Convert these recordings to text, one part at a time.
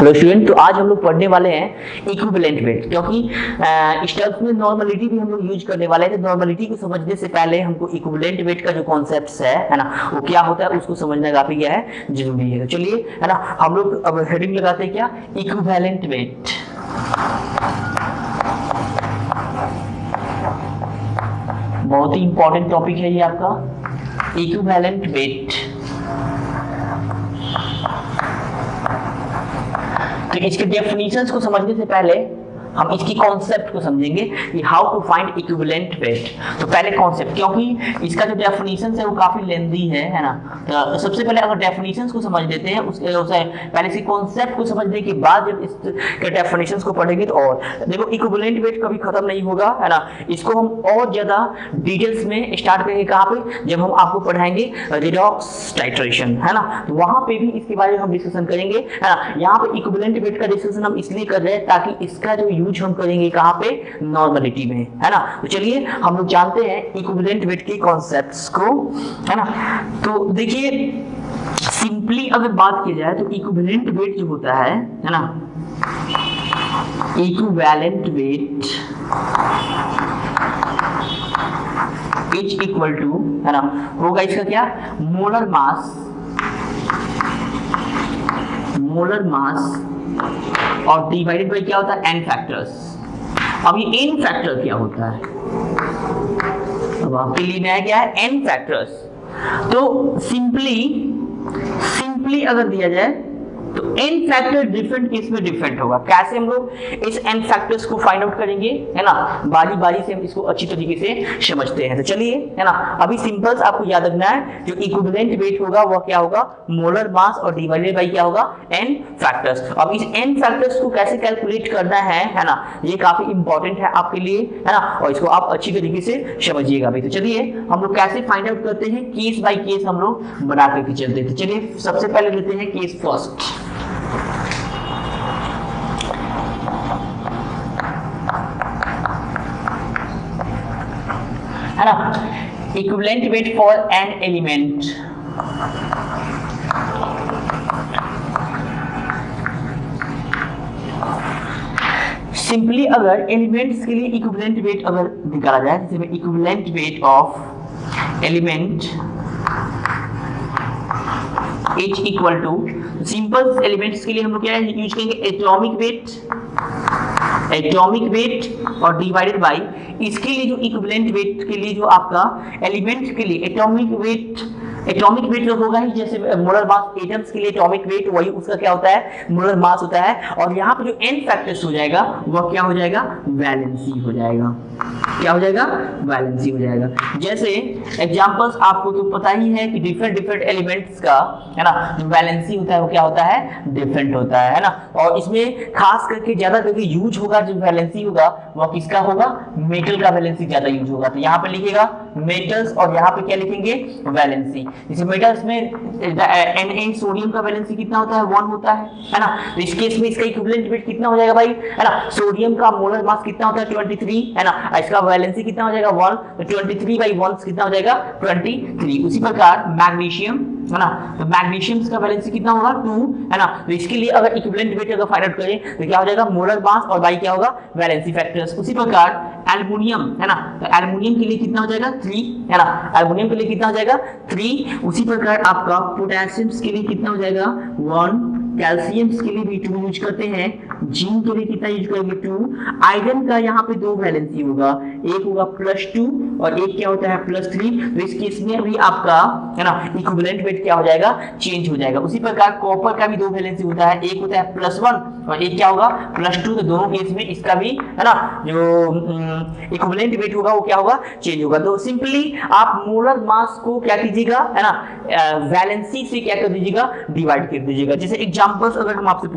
Hello student, तो आज हम लोग पढ़ने वाले हैं इक्विवेलेंट वेट, क्योंकि स्टब्स में नॉर्मलिटी भी हम लोग यूज करने वाले हैं। तो नॉर्मलिटी को समझने से पहले हमको इक्विवेलेंट वेट का जो कॉन्सेप्ट है ना, वो क्या होता है उसको समझना काफी क्या है जरूरी है। तो चलिए है ना, हम लोग अब हेडिंग लगाते हैं क्या, इक्विवेलेंट वेट। बहुत ही इंपॉर्टेंट टॉपिक है ये आपका इक्विवेलेंट वेट। तो इसके डेफिनेशंस को समझने से पहले हम इसकी कॉन्सेप्ट को समझेंगे कि how to find equivalent weight. तो पहले कॉन्सेप्ट, क्योंकि इसका जो डेफिनेशन है वो काफी लेंथी है ना। तो सबसे पहले अगर डेफिनेशंस को समझ लेते हैं, उससे पहले से कॉन्सेप्ट को समझने के बाद जब इसके डेफिनेशंस को पढ़ेंगे तो और देखो इक्विवेलेंट वेट कभी खत्म नहीं होगा है ना। इसको हम और ज्यादा डिटेल्स में स्टार्ट करेंगे कहाँ पे, जब हम आपको पढ़ाएंगे रिडॉक्स टाइट्रेशन है ना। तो वहां पे भी इसके बारे में हम डिस्कशन करेंगे है ना। यहाँ पे इक्विवेलेंट वेट का डिस्कशन हम इसलिए कर रहे हैं ताकि इसका जो यूज हम करेंगे कहां पे, नॉर्मलिटी में है ना। तो चलिए हम लोग जानते हैं इक्विवेलेंट वेट के कॉन्सेप्ट्स को है ना। तो देखिए सिंपली अगर बात की जाए तो इक्विवेलेंट वेट जो होता है ना, equivalent weight is equal to है ना, होगा इसका क्या, मोलर मास और डिवाइडेड बाय क्या होता है, एन फैक्टर्स। अब ये एन फैक्टर क्या होता है, अब आपके लिए नया क्या है, एन फैक्टर्स। तो सिंपली अगर दिया जाए तो एन फैक्टर डिफरेंट केस में डिफरेंट होगा। कैसे हम लोग इस एन फैक्टर्स को फाइंड आउट करेंगे है ना, बारी बारी से हम इसको अच्छी तरीके से समझते हैं। तो चलिए है ना, अभी सिंपल आपको याद रखना है जो इक्विवेलेंट वेट होगा वह क्या होगा, मोलर मास और डिवाइडेड बाय क्या होगा, एन फैक्टर्स। अब इस एन फैक्टर्स को कैसे कैलकुलेट करना है ना, ये काफी इंपॉर्टेंट है आपके लिए है ना, और इसको आप अच्छी तरीके से समझिएगा भी। तो चलिए हम लोग कैसे फाइंड आउट करते हैं, केस बाय केस हम लोग बना करके चलते हैं। तो चलिए सबसे पहले लेते हैं केस फर्स्ट है ना, equivalent weight for an element. Simply अगर एलिमेंट्स के लिए इक्विवेलेंट वेट अगर निकाला जाए, जैसे में equivalent weight of element H equal to, simple elements के लिए हम लोग क्या यूज करेंगे, एटॉमिक वेट और डिवाइडेड बाय, इसके लिए जो इक्विवेलेंट वेट के लिए जो आपका एलिमेंट के लिए एटॉमिक वेट जो होगा ही, जैसे मोलर मास एटम्स के लिए एटॉमिक वेट वही उसका क्या होता है, मोलर मास होता है। और यहाँ पे जो एन फैक्टर्स हो जाएगा वह क्या हो जाएगा, वैलेंसी हो जाएगा। क्या हो जाएगा, वैलेंसी हो जाएगा। जैसे एग्जांपल्स आपको तो पता ही है कि डिफरेंट एलिमेंट्स का है ना जो वैलेंसी होता है वो क्या होता है, डिफरेंट होता है ना। और इसमें खास करके ज्यादा करके यूज होगा जो वैलेंसी होगा वह किसका होगा, मेटल का वैलेंसी ज्यादा यूज होगा। तो यहाँ पे लिखिएगा मेटल्स और यहाँ पे क्या लिखेंगे, वैलेंसी। जैसे मेटल्स में Na सोडियम का वैलेंसी कितना होता है, 1 होता है ना। तो इस केस में इसका इक्विवेलेंट वेट कितना हो जाएगा भाई है ना, सोडियम का मोलर मास कितना होता है 23 है ना, इसका वैलेंसी कितना हो जाएगा 1, तो 23 बाई 1 कितना हो जाएगा 23। उसी प्रकार मैग्नीशियम है ना, तो मैग्नीशियम का वैलेंसी कितना होगा 2 है ना। तो इसके लिए अगर इक्विवेलेंट वेट अगर फाइंड आउट करें तो क्या हो जाएगा, मोलर मास और बाई क्या होगा, वैलेंसी फैक्टर्स। उसी प्रकार एल्युमिनियम है ना, तो एल्युमिनियम के लिए कितना हो जाएगा 3 है ना, एल्युमिनियम के लिए कितना हो जाएगा 3। उसी प्रकार आपका पोटेशियम के लिए कितना हो जाएगा 1, कैल्शियम के लिए भी 2 यूज करते हैं, जिंक के लिए कितना यूज करेंगे 2। आयरन का यहाँ पे 2 वैलेंसी होगा, एक होगा +2 और एक क्या होता है +3। तो इस केस में भी आपका है ना इक्विवेलेंट वेट क्या हो जाएगा, चेंज हो जाएगा। उसी प्रकार कॉपर का भी 2 वैलेंसी होता है, एक होता है +1 और एक क्या होगा +2। तो दोनों केस में इसका भी है ना जो इक्विवेलेंट वेट होगा वो क्या होगा, चेंज होगा। तो सिंपली आप मोलर मास को क्या कीजिएगा है ना, वैलेंसी से क्या कर दीजिएगा, डिवाइड कर दीजिएगा। जैसे एग्जांपल्स अगर हम आपसे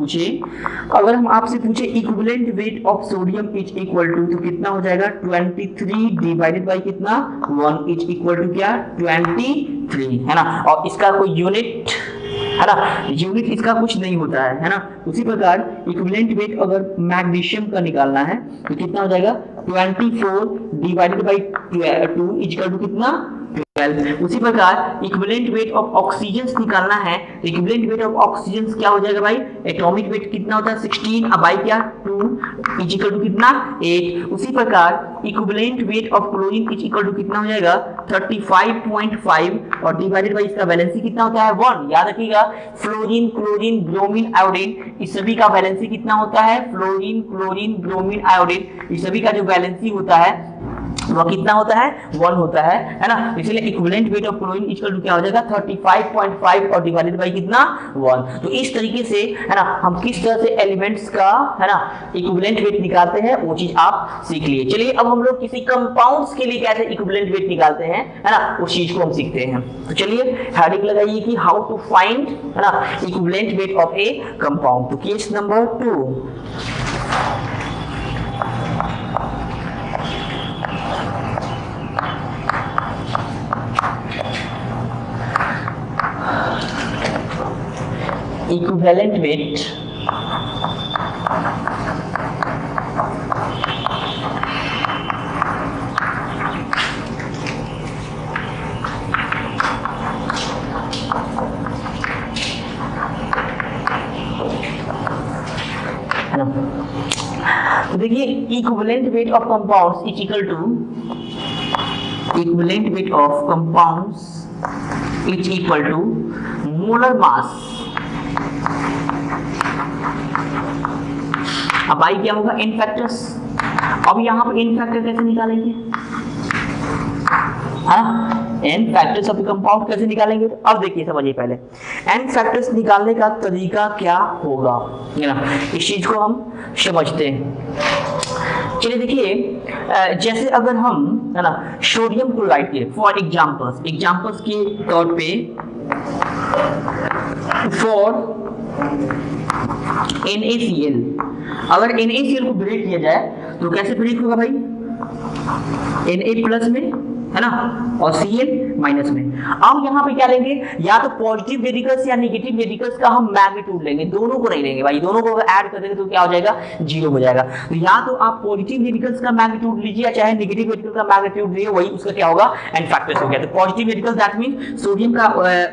पूछे equivalent weight of sodium is equal to, तो कितना हो जाएगा 23 डिवाइडेड बाय कितना 1 इज इक्वल टू क्या 23 है ना। और इसका कोई यूनिट है ना, यूनिट इसका कुछ नहीं होता है ना। उसी प्रकार इक्विवेलेंट वेट अगर मैग्नीशियम का निकालना है तो कितना हो जाएगा 24 divided by 2 is equal to कितना उसी प्रकार इक्विवेलेंट वेट ऑफ ऑक्सीजन निकालना है। इक्विवेलेंट वेट ऑफ ऑक्सीजन क्या हो जाएगा भाई, एटॉमिक वेट कितना होता है 16, अब बाई क्या 2 इज इक्वल टू कितना 8। उसी प्रकार equivalent weight of chlorine is equal to कितना हो जाएगा 35.5 और डिवाइडेड बाई इसका वैलेंसी कितना होता है 1। याद रखिएगा फ्लोरीन, क्लोरीन, ब्रोमीन, आयोडीन इस सभी का वैलेंसी कितना होता है, फ्लोरीन, क्लोरीन, ब्रोमीन, आयोडीन इस सभी का जो वैलेंसी होता है वो कितना होता है 1 होता है ना। इसलिए equivalent weight of chlorine equal to क्या हो जाएगा 35.5 और डिवाइडेड बाय कितना 1। तो इस तरीके से है ना हम किस तरह से एलिमेंट्स का है ना इक्विवेलेंट वेट निकालते हैं वो चीज आप सीख लिए। चलिए अब हम लोग किसी कंपाउंड्स के लिए कैसे इक्विवेलेंट वेट निकालते हैं है ना उस चीज को हम सीखते हैं। तो चलिए हेडिंग लगाइए कि हाउ टू फाइंड है ना equivalent weight of a compound. तो केस नंबर 2, equivalent weight तो देखिए equivalent weight of compounds is equal to equivalent weight of compounds is equal to molar mass. अब आई क्या होगा n फैक्टर्स। अब यहां पर n फैक्टर कैसे निकालेंगे, n फैक्टर्स ऑफ कंपाउंड कैसे निकालेंगे। अब देखिए समझिए पहले n फैक्टर्स निकालने का तरीका क्या होगा है ना, इस चीज को हम समझते हैं। चलिए देखिए जैसे अगर हम है ना सोडियम क्लोराइड के फॉर एग्जांपल्स के तौर पे फॉर NaCl, अगर NaCl को ब्रेक किया जाए तो कैसे ब्रेक होगा भाई, Na प्लस में है ना और Cl माइनस में। अब यहाँ पे क्या लेंगे, या तो पॉजिटिव रेडिकल्स या नेगेटिव रेडिकल्स का हम मैग्नीट्यूड लेंगे, दोनों को नहीं लेंगे भाई, दोनों को ऐड कर देंगे तो क्या हो जाएगा 0 हो जाएगा। तो या तो आप पॉजिटिव रेडिकल्स का मैग्नीट्यूड लीजिए या चाहे नेगेटिव रेडिकल का मैग्नीट्यूड लीजिए, वही उसका क्या होगा n फैक्टर्स हो गया। तो positive radical that means sodium का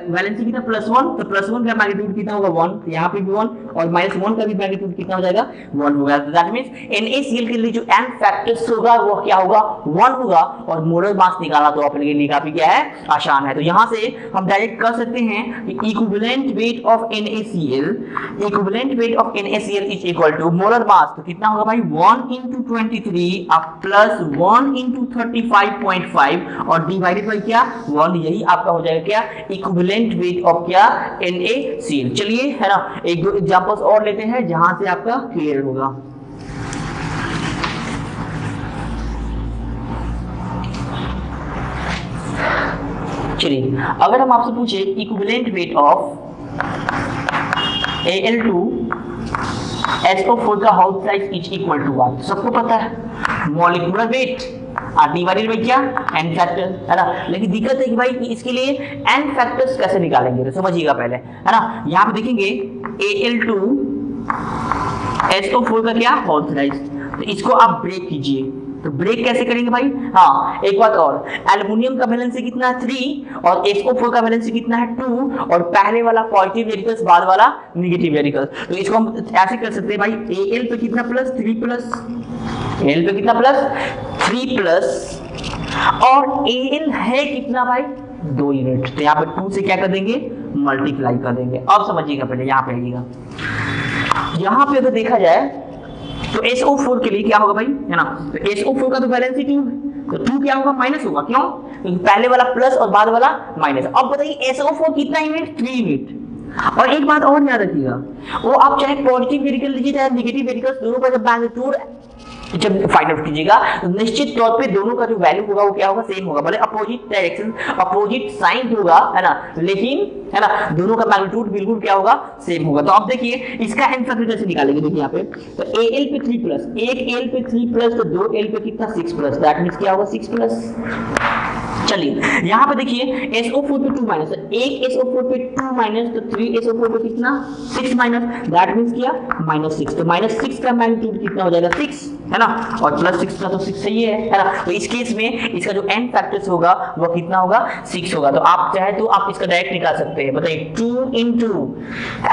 वैलेंसी कितना +1, तो +1 का मैग्नीट्यूड कितना होगा 1, तो यहाँ पे भी 1 और -1 का भी मैग्नीट्यूड कितना हो जाएगा 1 होगा। तो दैट मींस NaCl के लिए जो n फैक्टर्स होगा वो क्या होगा 1 होगा और मोलर मास निकालना तो अपने लिए काफी क्या है आसान है। तो यहां से हम डायरेक्ट कर सकते हैं कि equivalent weight of NaCl is equal to molar mass, तो कितना होगा भाई 1 × 23 अब प्लस 1 × 35.5 और डिवाइडेड बाय क्या 1, यही आपका हो जाएगा क्या इक्विवेलेंट वेट ऑफ क्या NaCl। चलिए है ना एक दो एग्जांपल्स और लेते हैं जहां से आपका क्लियर होगा। चलिए अगर हम आपसे पूछे इक्विवेलेंट वेट ऑफ Al2SO4 का हाउस साइज इज इक्वल टू व्हाट, सबको पता है मॉलिक्यूलर वेट डिवाइडेड बाय क्या n फैक्टर है ना। लेकिन दिक्कत है कि भाई इसके लिए n फैक्टर्स कैसे निकालेंगे, तो समझिएगा पहले है ना। यहाँ पे देखेंगे Al2SO4 का क्या हाउस साइज, तो इसको आप ब्रेक कीजिए, तो ब्रेक कैसे करेंगे भाई। हाँ एक बात और, एल्युमिनियम का वैलेंसी कितना है 3 और SO4 का वैलेंसी कितना है 2 और पहले वाला पॉजिटिव रेडिकल्स बाद वाला नेगेटिव रेडिकल्स, तो इसको हम ऐसे कर सकते हैं भाई Al पे कितना प्लस 3 प्लस Al पे कितना प्लस 3 प्लस और Al है कितना भाई 2 यूनिट, तो यहाँ पे 2 से क्या कर देंगे मल्टीप्लाई कर देंगे। अब समझिएगा पहले यहाँ पे आइएगा, यहाँ पे अगर देखा जाए तो SO4 के लिए क्या होगा भाई है ना, तो SO4 का तो वैलेंसी 2 है, तो 2 क्या होगा माइनस होगा, क्यों क्योंकि पहले वाला प्लस और बाद वाला माइनस। अब बताइए SO4 कितना यूनिट 3 यूनिट। और एक बात और याद रखिएगा, वो आप चाहे पॉजिटिव रेडिकल लीजिए चाहे नेगेटिव रेडिकल, दोनों का जब मैग्नीट्यूड जब फाइंड आउट कीजिएगा तो निश्चित तौर पे दोनों का जो वैल्यू होगा वो क्या होगा सेम होगा, भले अपोजिट डायरेक्शन अपोजिट साइन होगा है ना, लेकिन है ना दोनों का मैग्नीट्यूड बिल्कुल क्या होगा सेम होगा। तो अब देखिए इसका n फैक्टर कैसे निकालेंगे, देखिए यहाँ पे तो Al पे 3 प्लस, एक Al पे 3 प्लस तो 2 Al पे कितना 6 प्लस, दैट मींस क्या होगा 6 प्लस। चलिए यहाँ पे देखिए SO4 पे 2 माइनस, एक SO4 पे 2 माइनस तो 3 SO4 पे कितना 6 माइनस, दैट मींस क्या -6, तो -6 का मैग्नीट्यूड कितना हो जाएगा 6 है ना, और प्लस 6 का तो 6 सही है ना। तो इस केस में इसका जो n फैक्टर्स होगा वो कितना होगा, 6 होगा। तो आप चाहे तो आप इसका डायरेक्ट निकाल सकते हैं। बताइए 2 इंटू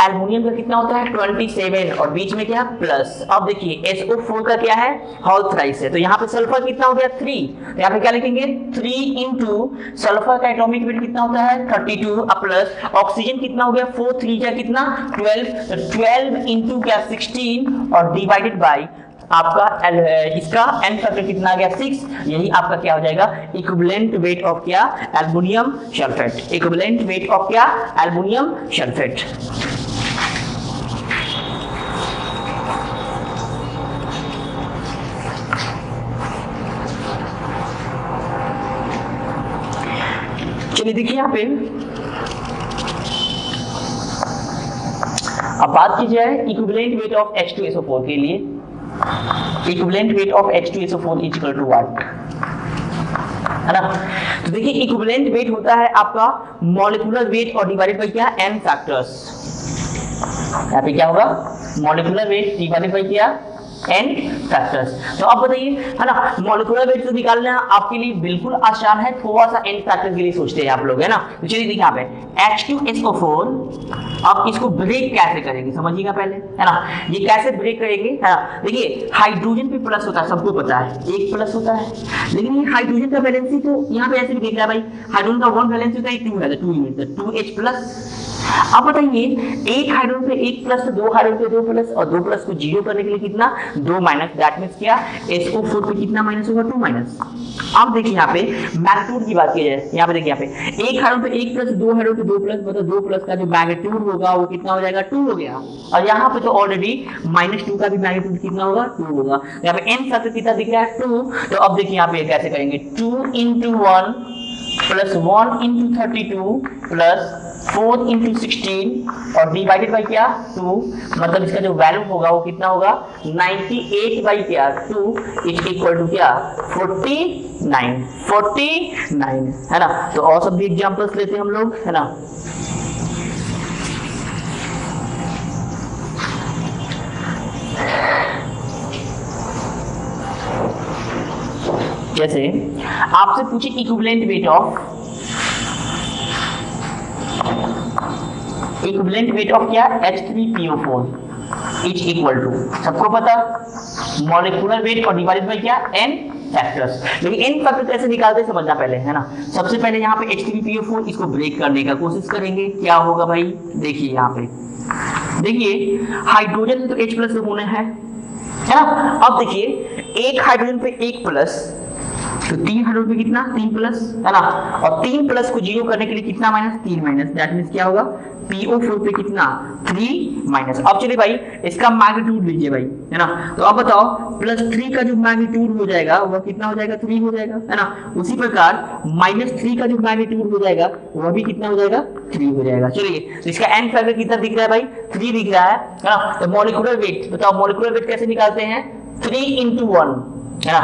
एल्युमिनियम का कितना होता है 27 और बीच में क्या प्लस। अब देखिए SO4 का क्या है, होल थ्राइस है, तो यहाँ पे सल्फर कितना हो गया 3, तो यहाँ पे क्या लिखेंगे 3 इंटू सल्फर का एटॉमिक वेट कितना होता है 32 प्लस ऑक्सीजन कितना हो गया 4 3 क्या कितना 12, तो 12 इंटू क्या 16 और डिवाइडेड बाई आपका इसका n फैक्टर कितना आ गया 6, यही आपका क्या हो जाएगा इक्विवेलेंट वेट ऑफ क्या aluminium sulphate, equivalent weight of क्या एल्युमिनियम सल्फेट। चलिए देखिए यहाँ पे अब बात की जाए इक्विवेलेंट वेट ऑफ H2SO4 के लिए। Equivalent weight of H2SO4 is equal to what, है ना। तो देखिए इक्विवेलेंट वेट होता है आपका मॉलिक्यूलर वेट और डिवाइडेड बाय क्या n फैक्टर्स। यहाँ पे क्या होगा मॉलिक्यूलर वेट डिवाइडेड बाय क्या n फैक्टर्स। तो अब बताइए, है ना, मॉलिक्यूलर वेट तो निकालना आपके लिए बिल्कुल आसान है, थोड़ा सा n फैक्टर के लिए सोचते हैं आप लोग, है ना। तो चलिए देखिए यहाँ पे H2SO4 अब इसको ब्रेक कैसे करेंगे समझिएगा पहले, है ना। ये कैसे ब्रेक करेंगे, है ना। देखिए हाइड्रोजन पे प्लस होता है, सबको पता है, एक प्लस होता है, लेकिन ये हाइड्रोजन का वैलेंसी तो यहाँ पे ऐसे भी देख रहा है भाई, हाइड्रोजन का वन वैलेंसी होता है 2 है, 2 यूनिट 2H प्लस। अब बताइए एक हाइड्रोजन पे एक प्लस तो दो हाइड्रोजन पे दो प्लस, और दो प्लस को जीरो करने के लिए कितना 2 माइनस, दैट मींस क्या SO4 पे कितना माइनस होगा 2 माइनस। अब देखिए यहाँ पे मैग्नीट्यूड की बात की जाए, यहाँ पे देखिए यहाँ पे एक हाइड्रोजन पे एक प्लस, दो हाइड्रोजन पे दो प्लस, मतलब दो प्लस का जो मैग्नीट्यूड होगा वो कितना हो जाएगा 2 हो गया, और यहाँ पे तो ऑलरेडी -2 का भी मैग्नीट्यूड कितना होगा 2 होगा। यहाँ पे n फैक्टर कितना दिख रहा है 2, तो अब देखिए यहाँ पे कैसे करेंगे 2 into 1 plus 1 into 32 plus 4 into 16 और डिवाइडेड बाई क्या 2, मतलब इसका जो वैल्यू होगा वो कितना होगा 98 बाई क्या 2 इज इक्वल टू क्या 49 है ना। तो और सब भी एग्जांपल्स लेते हैं हम लोग, है ना। जैसे आपसे पूछे इक्विवेलेंट वेट ऑफ क्या H3PO4 इज इक्वल टू, सबको पता मॉलिक्यूलर वेट और डिवाइडेड बाय क्या n फैक्टर्स। लेकिन n फैक्टर कैसे निकालते हैं समझना पहले, है ना। सबसे पहले यहाँ पे H3PO4 इसको ब्रेक करने का कोशिश करेंगे, क्या होगा भाई देखिए यहाँ पे, देखिए हाइड्रोजन तो H प्लस होना है ना। अब देखिए एक हाइड्रोजन पे एक प्लस, तो 3 हाइड्रोजन पे कितना 3 प्लस, है ना, और 3 प्लस को जीरो करने के लिए कितना माइनस 3 माइनस, दैट मींस क्या होगा PO4 पे कितना 3 माइनस। अब चलिए भाई इसका मैग्नीट्यूड लीजिए भाई, है ना। तो अब बताओ +3 का जो मैग्नीट्यूड हो जाएगा वह कितना हो जाएगा 3 हो जाएगा, है ना। उसी प्रकार -3 का जो मैग्नीट्यूड हो जाएगा वह भी कितना हो जाएगा 3 हो जाएगा। चलिए तो इसका n फैक्टर कितना दिख रहा है भाई 3 दिख रहा है ना। तो मॉलिक्यूलर वेट बताओ, मॉलिक्यूलर वेट कैसे निकालते हैं 3 इंटू 1, है ना।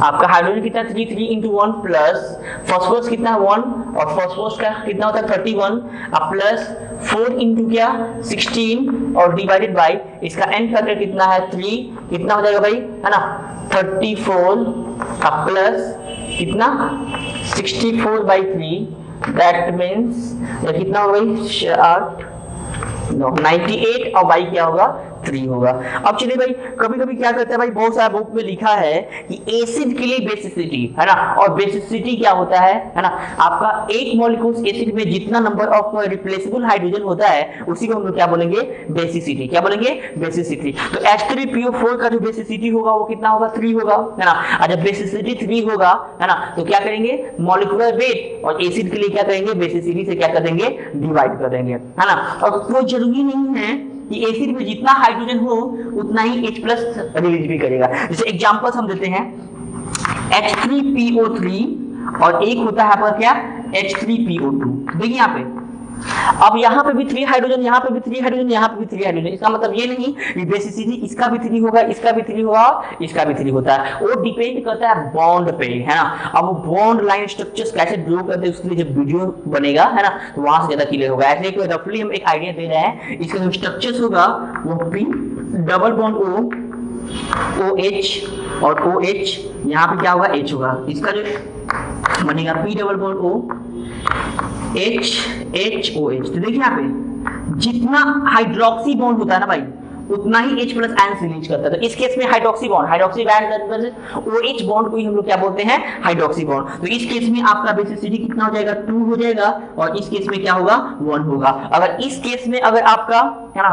आपका हाइड्रोजन कितना 3 इंटू 1 प्लस फॉस्फोरस कितना 1, और फॉस्फोरस का कितना होता है 31 अब प्लस 4 इंटू क्या 16 और डिवाइडेड बाई इसका n फैक्टर कितना है 3, कितना हो जाएगा भाई, है ना 34 अब प्लस कितना 64 बाई 3, दैट मीन्स कितना होगा भाई 8 98 और y क्या होगा 3 होगा। अब चलिए भाई कभी कभी क्या करते हैं भाई, बहुत सारा बुक में लिखा है कि एसिड के लिए बेसिसिटी, है ना, और बेसिसिटी क्या होता है ना, आपका एक मॉलिक्यूल एसिड में जितना नंबर ऑफ रिप्लेसेबल हाइड्रोजन होता है उसी को हम लोग क्या बोलेंगे बेसिसिटी, क्या बोलेंगे बेसिसिटी। तो H3PO4 का जो बेसिसिटी होगा वो कितना होगा 3 होगा, है ना। और जब बेसिसिटी 3 होगा, है ना, तो क्या करेंगे मॉलिक्यूलर वेट और एसिड के लिए क्या करेंगे बेसिसिटी से क्या कर देंगे डिवाइड कर देंगे, है ना। और कोई जरूरी नहीं है कि एसिड में जितना हाइड्रोजन हो उतना ही H प्लस रिलीज भी करेगा। जैसे एग्जांपल्स हम देते हैं H3PO3 और एक होता है आपका क्या H3PO2। देखिए यहाँ पे, अब यहाँ पे भी 3 हाइड्रोजन, यहाँ पे भी 3 हाइड्रोजन, यहाँ पे भी 3 हाइड्रोजन। इसका मतलब ये नहीं कि बेसिसिटी इसका भी 3 होगा, इसका भी 3 होगा, इसका भी 3 होता है, वो डिपेंड करता है बॉन्ड पे, है ना। अब वो बॉन्ड लाइन स्ट्रक्चर्स कैसे ड्रॉ करते हैं उसके लिए जब वीडियो बनेगा, है ना, तो वहां से ज्यादा क्लियर होगा। ऐसे एक रफली हम एक आइडिया दे रहे हैं, इसका जो स्ट्रक्चर्स होगा वो P double bond O OH और OH, यहाँ पे क्या होगा H होगा, इसका जो बनेगा P double bond O HOH। तो देखिए यहाँ पे जितना हाइड्रोक्सी बॉन्ड होता है ना भाई उतना ही H प्लस आयन रिलीज करता है। तो इस केस में हाइड्रोक्सी बॉन्ड OH बॉन्ड को ही हम लोग क्या बोलते हैं, हाइड्रोक्सी बॉन्ड। तो इस केस में आपका बेसिसिटी कितना हो जाएगा, 2 हो जाएगा, और इस केस में क्या होगा, 1 होगा। अगर इस केस में अगर आपका है ना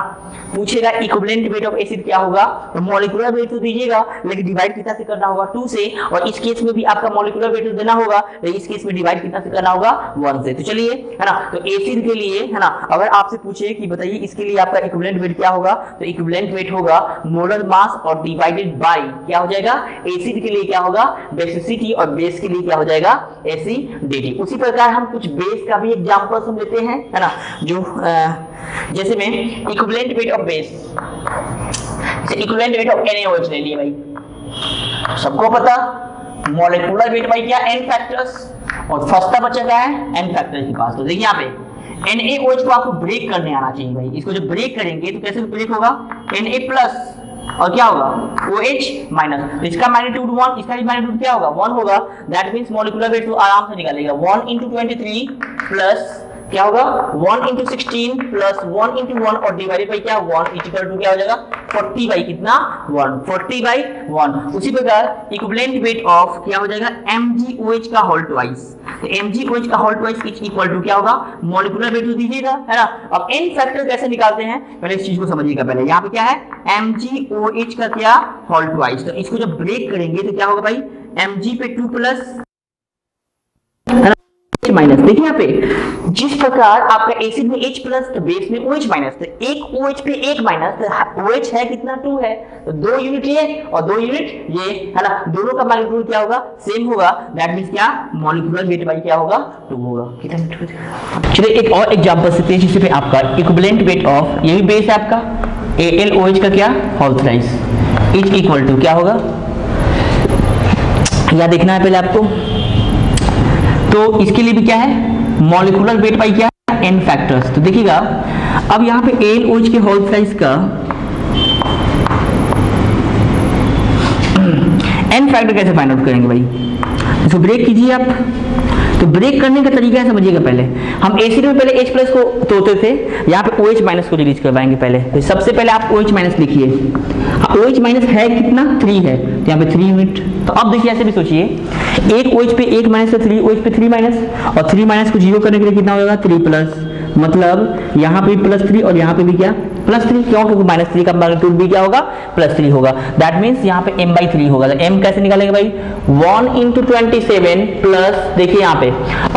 पूछेगा इक्विवेलेंट वेट ऑफ एसिड क्या होगा, तो मॉलिक्यूलर वेट तो दीजिएगा लेकिन डिवाइड कितना से करना होगा, 2 से, और इस केस में भी आपका मॉलिक्यूलर वेट तो देना होगा लेकिन इस केस में डिवाइड कितना से करना होगा, 1 से। तो चलिए है ना, तो एसिड के लिए है ना अगर आपसे पूछे कि बताइए इसके लिए आपका इक्विवेलेंट वेट क्या होगा, तो इक्विवेलेंट वेट होगा मोलर मास और डिवाइडेड बाय क्या हो जाएगा, एसिड के लिए क्या होगा, बेसिसिटी, और बेस के लिए क्या हो जाएगा, एसिडिटी। उसी प्रकार हम कुछ बेस का भी एग्जांपल्स हम लेते हैं है ना, जो जैसे में equivalent weight of base, equivalent weight of NaOH ले लिए भाई, सबको पता मॉलिक्यूलर वेट भाई क्या, n फैक्टर्स, और फर्स्ट बचा क्या है, n फैक्टर्स के पास। तो देखिए यहाँ पे NaOH को आपको ब्रेक करने आना चाहिए भाई, इसको जब ब्रेक करेंगे तो कैसे ब्रेक होगा, Na प्लस और क्या होगा, OH माइनस, तो इसका मैग्नीट्यूड 1, इसका भी मैग्नीट्यूड क्या होगा, 1 होगा। दैट मींस मॉलिक्यूलर वेट तो आराम से निकालेगा, 1 × 23 प्लस क्या होगा, 1 × 16 प्लस 1 × 1 और डिवाइडेड बाई क्या, 1 इक्वल टू क्या हो जाएगा, 40 बाई कितना, 1, 40 बाई 1। उसी प्रकार इक्विवेलेंट वेट ऑफ क्या हो जाएगा, MgOH का होल ट्वाइस, तो MgOH का whole twice is equal to क्या होगा, मॉलिक्यूलर वेट तो दीजिएगा है ना। अब n फैक्टर कैसे निकालते हैं, पहले इस चीज को समझिएगा। पहले यहाँ पे क्या है, MgOH का क्या, होल ट्वाइस, तो इसको जब ब्रेक करेंगे तो क्या होगा भाई, Mg पे 2 प्लस माइनस। देखिए यहाँ पे जिस प्रकार आपका एसिड में H प्लस तो बेस में OH माइनस, तो एक OH पे एक माइनस, तो OH है कितना, 2 है, तो 2 यूनिट ये और 2 यूनिट ये है ना, दोनों का मैग्नीट्यूड क्या होगा, सेम होगा। दैट मींस क्या, मॉलिक्यूलर वेट भाई क्या होगा, 2 होगा। कितना मिनट। चलिए एक और एग्जांपल से तेजी से पे आपका इक्विवेलेंट वेट ऑफ, ये भी बेस है आपका AlOH का क्या, whole thrice is equal to क्या होगा, या देखना है पहले आपको, तो इसके लिए भी क्या है, मॉलिक्यूलर वेट बाई क्या, n फैक्टर्स। तो देखिएगा अब यहाँ पे AlOH के होल साइज का n फैक्टर कैसे फाइंड आउट करेंगे भाई, इसको ब्रेक कीजिए आप। तो ब्रेक करने का तरीका है, समझिएगा। पहले हम एसिड में पहले H प्लस को तोड़ते थे, यहाँ पे OH माइनस को रिलीज करवाएंगे पहले। तो सबसे पहले आप OH माइनस लिखिए, OH माइनस है कितना, 3 है, तो यहाँ पे 3 यूनिट। तो अब देखिए ऐसे भी सोचिए, एक OH पे 1 माइनस, 3 OH पे 3 माइनस, और 3 माइनस को 0 करने के लिए कितना हो जाएगा, 3 प्लस, मतलब यहाँ पे प्लस 3 और यहाँ पे भी क्या, प्लस 3, क्यों, क्योंकि -3 का मैग्नीट्यूड भी क्या होगा, +3 होगा। दैट मींस यहाँ पे m/3 होगा। तो m कैसे निकालेंगे भाई, 1 × 27 प्लस, देखिए यहाँ पे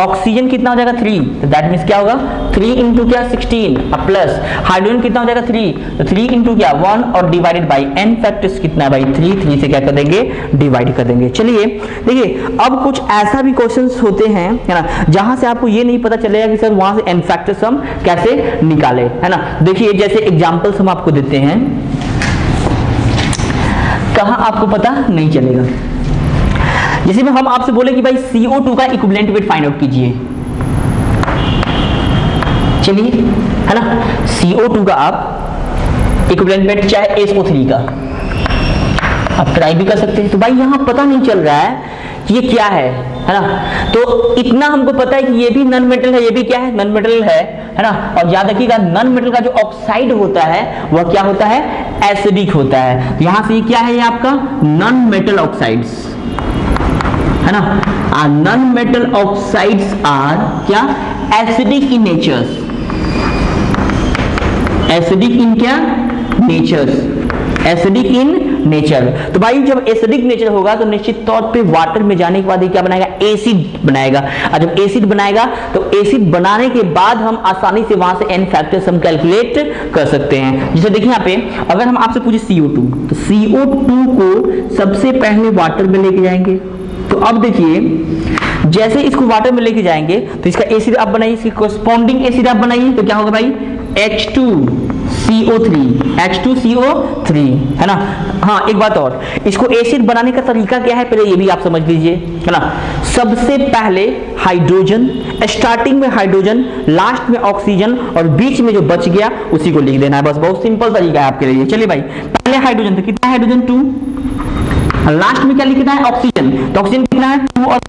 ऑक्सीजन कितना हो जाएगा, 3, तो दैट मींस क्या होगा, 3 × क्या, 16, प्लस हाइड्रोजन कितना हो जाएगा, 3, तो 3 × क्या, 1 और डिवाइडेड बाई n फैक्टर्स कितना है भाई, 3 से क्या कर देंगे, डिवाइड कर देंगे। चलिए देखिए अब कुछ ऐसा भी क्वेश्चंस होते हैं है ना, जहां से आपको ये नहीं पता चलेगा कि सर वहां से n फैक्टर्स हम कैसे निकाले, है ना। देखिए जैसे एग्जांपल्स हम आपको देते हैं, कहां आपको पता नहीं चलेगा। जैसे में हम आपसे बोले कि भाई CO2 का इक्विवेलेंट वेट फाइंड आउट कीजिए, चलिए है ना, CO2 का आप इक्विवेलेंट वेट चाहे SO3 का आप ट्राई भी कर सकते हैं। तो भाई यहां पता नहीं चल रहा है कि ये क्या है ना, तो इतना हमको पता है कि ये भी नॉन मेटल है, ये भी क्या है, नॉन मेटल है ना। और याद रखिएगा नॉन मेटल का जो ऑक्साइड होता है वह क्या होता है, एसिडिक होता है। तो यहां से ये क्या है, ये आपका नॉन मेटल ऑक्साइड्स है ना, नॉन मेटल ऑक्साइड्स आर क्या, acidic in nature's, acidic in क्या, नेचर्स, एसिडिक इन नेचर। तो भाई जब एसिडिक नेचर होगा तो निश्चित तौर पे वाटर में जाने के बाद ये क्या बनाएगा, एसिड बनाएगा। और जब एसिड बनाएगा तो एसिड बनाने के बाद हम आसानी से वहां से n फैक्टर्स हम कैलकुलेट कर सकते हैं। जैसे देखिए यहाँ पे अगर हम आपसे पूछे CO2, तो CO2 को सबसे पहले वाटर में लेके जाएंगे। तो अब देखिए जैसे इसको वाटर में लेके जाएंगे तो इसका एसिड आप बनाइए, इसकी कोरस्पॉन्डिंग एसिड आप बनाइए, तो क्या होगा भाई, H2 CO3 H2CO3 है ना। हाँ एक बात और, इसको एसिड बनाने का तरीका क्या है पहले ये भी आप समझ लीजिए, है ना। सबसे पहले हाइड्रोजन, स्टार्टिंग में हाइड्रोजन, लास्ट में ऑक्सीजन और बीच में जो बच गया उसी को लिख देना है, बस बहुत सिंपल तरीका है आपके लिए। चलिए भाई पहले हाइड्रोजन, तो कितना हाइड्रोजन 2, लास्ट में क्या लिखना है ऑक्सीजन, तो ऑक्सीजन कितना है 2 और